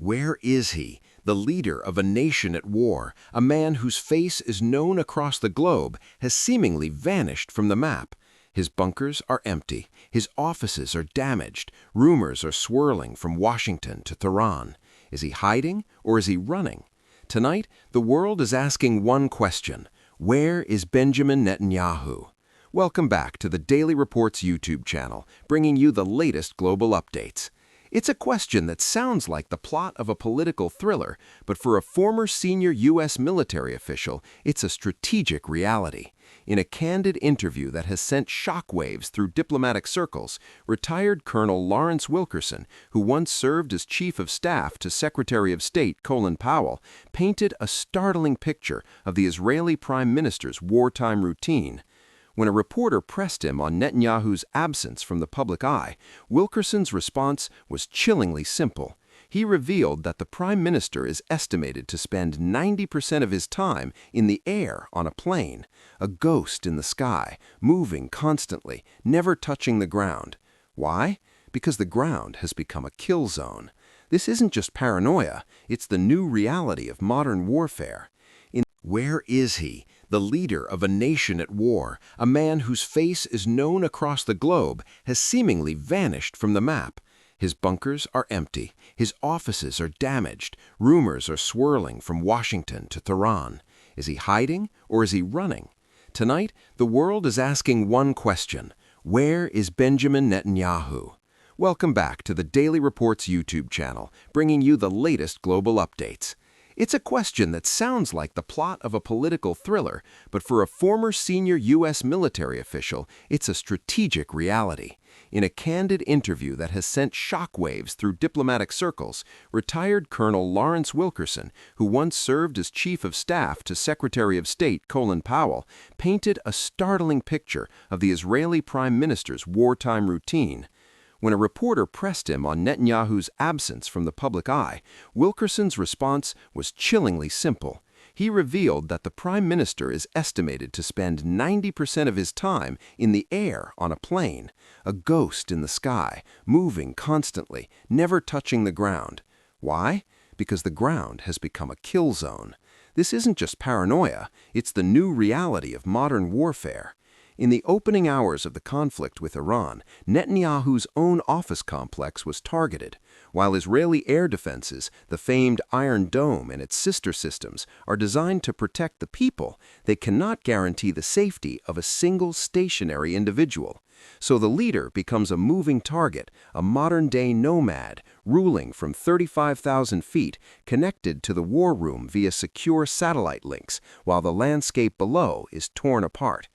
Where is he, the leader of a nation at war, a man whose face is known across the globe, has seemingly vanished from the map? His bunkers are empty, his offices are damaged, rumors are swirling from Washington to Tehran. Is he hiding or is he running? Tonight, the world is asking one question: where is Benjamin Netanyahu? Welcome back to the Daily Report's YouTube channel, bringing you the latest global updates. It's a question that sounds like the plot of a political thriller, but for a former senior U.S. military official, it's a strategic reality. In a candid interview that has sent shockwaves through diplomatic circles, retired Colonel Lawrence Wilkerson, who once served as Chief of Staff to Secretary of State Colin Powell, painted a startling picture of the Israeli Prime Minister's wartime routine. When a reporter pressed him on Netanyahu's absence from the public eye, Wilkerson's response was chillingly simple. He revealed that the Prime Minister is estimated to spend 90% of his time in the air on a plane, a ghost in the sky, moving constantly, never touching the ground. Why? Because the ground has become a kill zone. This isn't just paranoia, it's the new reality of modern warfare. Where is he, the leader of a nation at war, a man whose face is known across the globe, has seemingly vanished from the map? His bunkers are empty, his offices are damaged, rumors are swirling from Washington to Tehran. Is he hiding or is he running? Tonight, the world is asking one question: where is Benjamin Netanyahu? Welcome back to the Daily Report's YouTube channel, bringing you the latest global updates. It's a question that sounds like the plot of a political thriller, but for a former senior U.S. military official, it's a strategic reality. In a candid interview that has sent shockwaves through diplomatic circles, retired Colonel Lawrence Wilkerson, who once served as Chief of Staff to Secretary of State Colin Powell, painted a startling picture of the Israeli Prime Minister's wartime routine. When a reporter pressed him on Netanyahu's absence from the public eye, Wilkerson's response was chillingly simple. He revealed that the Prime Minister is estimated to spend 90% of his time in the air on a plane, a ghost in the sky, moving constantly, never touching the ground. Why? Because the ground has become a kill zone. This isn't just paranoia, it's the new reality of modern warfare. In the opening hours of the conflict with Iran, Netanyahu's own office complex was targeted. While Israeli air defenses, the famed Iron Dome and its sister systems, are designed to protect the people, they cannot guarantee the safety of a single stationary individual. So the leader becomes a moving target, a modern-day nomad, ruling from 35,000 feet, connected to the war room via secure satellite links, while the landscape below is torn apart.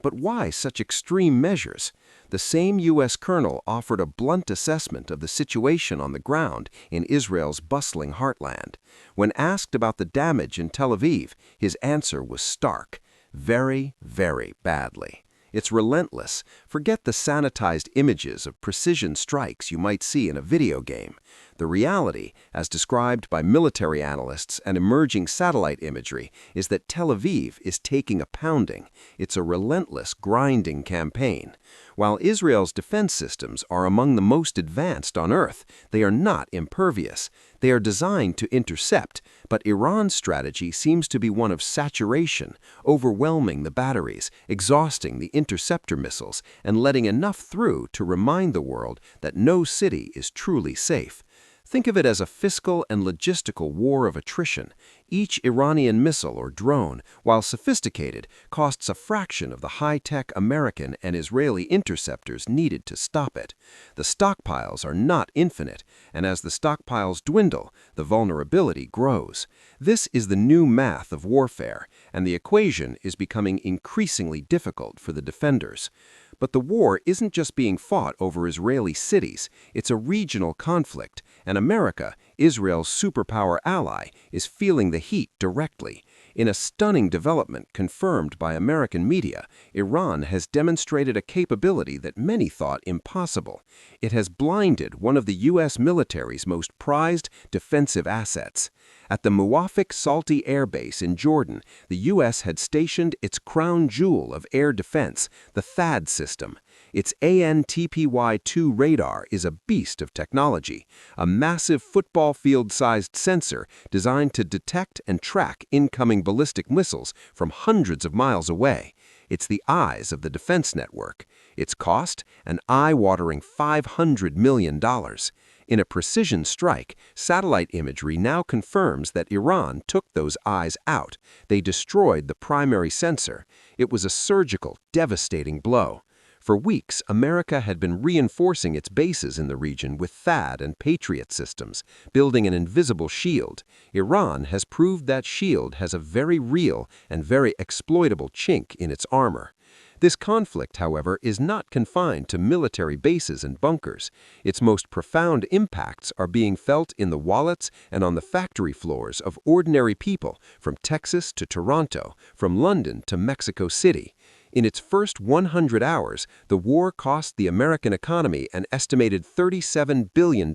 But why such extreme measures? The same U.S. colonel offered a blunt assessment of the situation on the ground in Israel's bustling heartland. When asked about the damage in Tel Aviv, his answer was stark: very, very badly. It's relentless. Forget the sanitized images of precision strikes you might see in a video game. The reality, as described by military analysts and emerging satellite imagery, is that Tel Aviv is taking a pounding. It's a relentless, grinding campaign. While Israel's defense systems are among the most advanced on Earth, they are not impervious. They are designed to intercept, but Iran's strategy seems to be one of saturation, overwhelming the batteries, exhausting the interceptor missiles, and letting enough through to remind the world that no city is truly safe. Think of it as a fiscal and logistical war of attrition. Each Iranian missile or drone, while sophisticated, costs a fraction of the high-tech American and Israeli interceptors needed to stop it. The stockpiles are not infinite, and as the stockpiles dwindle, the vulnerability grows. This is the new math of warfare, and the equation is becoming increasingly difficult for the defenders. But the war isn't just being fought over Israeli cities, it's a regional conflict, and America, Israel's superpower ally, is feeling the heat directly. In a stunning development confirmed by American media, Iran has demonstrated a capability that many thought impossible. It has blinded one of the U.S. military's most prized defensive assets. At the Muwafaq Salti Air Base in Jordan, the U.S. had stationed its crown jewel of air defense, the THAAD system. Its ANTPY-2 radar is a beast of technology, a massive football field-sized sensor designed to detect and track incoming ballistic missiles from hundreds of miles away. It's the eyes of the defense network. Its cost, an eye-watering $500 million. In a precision strike, satellite imagery now confirms that Iran took those eyes out. They destroyed the primary sensor. It was a surgical, devastating blow. For weeks, America had been reinforcing its bases in the region with THAAD and Patriot systems, building an invisible shield. Iran has proved that shield has a very real and very exploitable chink in its armor. This conflict, however, is not confined to military bases and bunkers. Its most profound impacts are being felt in the wallets and on the factory floors of ordinary people, from Texas to Toronto, from London to Mexico City. In its first 100 hours, the war cost the American economy an estimated $37 billion.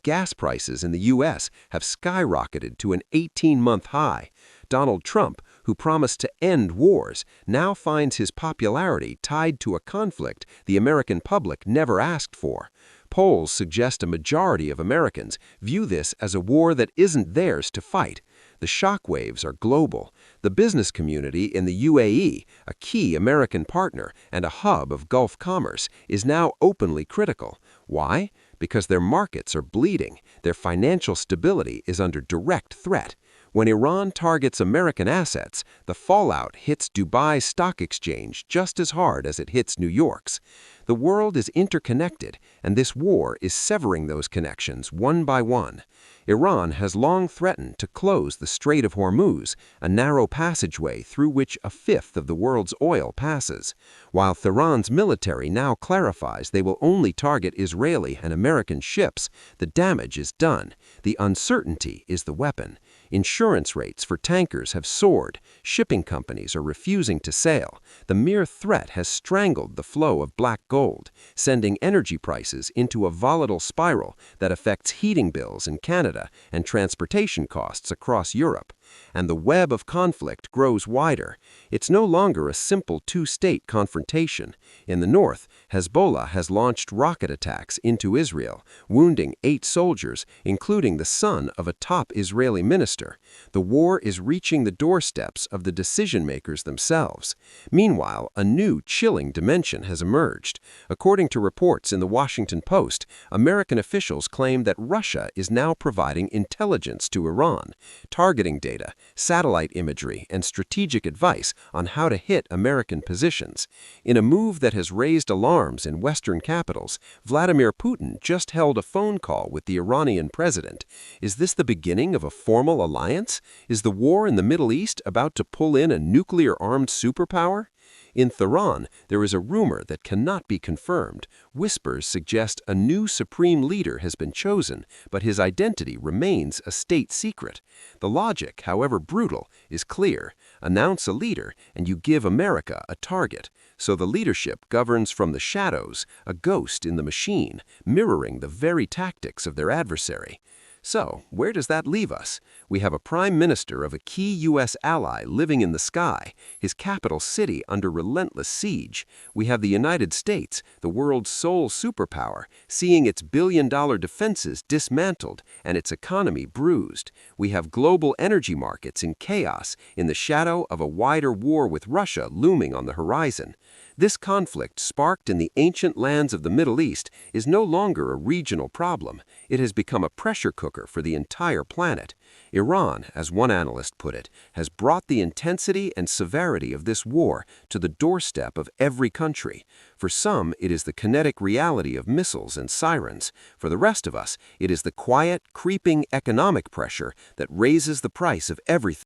Gas prices in the U.S. have skyrocketed to an 18-month high. Donald Trump, who promised to end wars, now finds his popularity tied to a conflict the American public never asked for. Polls suggest a majority of Americans view this as a war that isn't theirs to fight. The shockwaves are global. The business community in the UAE, a key American partner and a hub of Gulf commerce, is now openly critical. Why? Because their markets are bleeding. Their financial stability is under direct threat. When Iran targets American assets, the fallout hits Dubai's stock exchange just as hard as it hits New York's. The world is interconnected, and this war is severing those connections one by one. Iran has long threatened to close the Strait of Hormuz, a narrow passageway through which a fifth of the world's oil passes. While Tehran's military now clarifies they will only target Israeli and American ships, the damage is done. The uncertainty is the weapon. Insurance rates for tankers have soared. Shipping companies are refusing to sail. The mere threat has strangled the flow of black gold, sending energy prices into a volatile spiral that affects heating bills in Canada and transportation costs across Europe. And the web of conflict grows wider. It's no longer a simple two-state confrontation. In the north, Hezbollah has launched rocket attacks into Israel, wounding 8 soldiers, including the son of a top Israeli minister. The war is reaching the doorsteps of the decision-makers themselves. Meanwhile, a new chilling dimension has emerged. According to reports in the Washington Post, American officials claim that Russia is now providing intelligence to Iran, targeting data, satellite imagery, and strategic advice on how to hit American positions. In a move that has raised alarms in Western capitals, Vladimir Putin just held a phone call with the Iranian president. Is this the beginning of a formal alliance? Is the war in the Middle East about to pull in a nuclear-armed superpower? In Tehran, there is a rumor that cannot be confirmed. Whispers suggest a new supreme leader has been chosen, but his identity remains a state secret. The logic, however brutal, is clear. Announce a leader, and you give America a target. So the leadership governs from the shadows, a ghost in the machine, mirroring the very tactics of their adversary. So, where does that leave us? We have a prime minister of a key U.S. ally living in the sky, his capital city under relentless siege. We have the United States, the world's sole superpower, seeing its billion-dollar defenses dismantled and its economy bruised. We have global energy markets in chaos, in the shadow of a wider war with Russia looming on the horizon. This conflict, sparked in the ancient lands of the Middle East, is no longer a regional problem. It has become a pressure cooker for the entire planet. Iran, as one analyst put it, has brought the intensity and severity of this war to the doorstep of every country. For some, it is the kinetic reality of missiles and sirens. For the rest of us, it is the quiet, creeping economic pressure that raises the price of everything.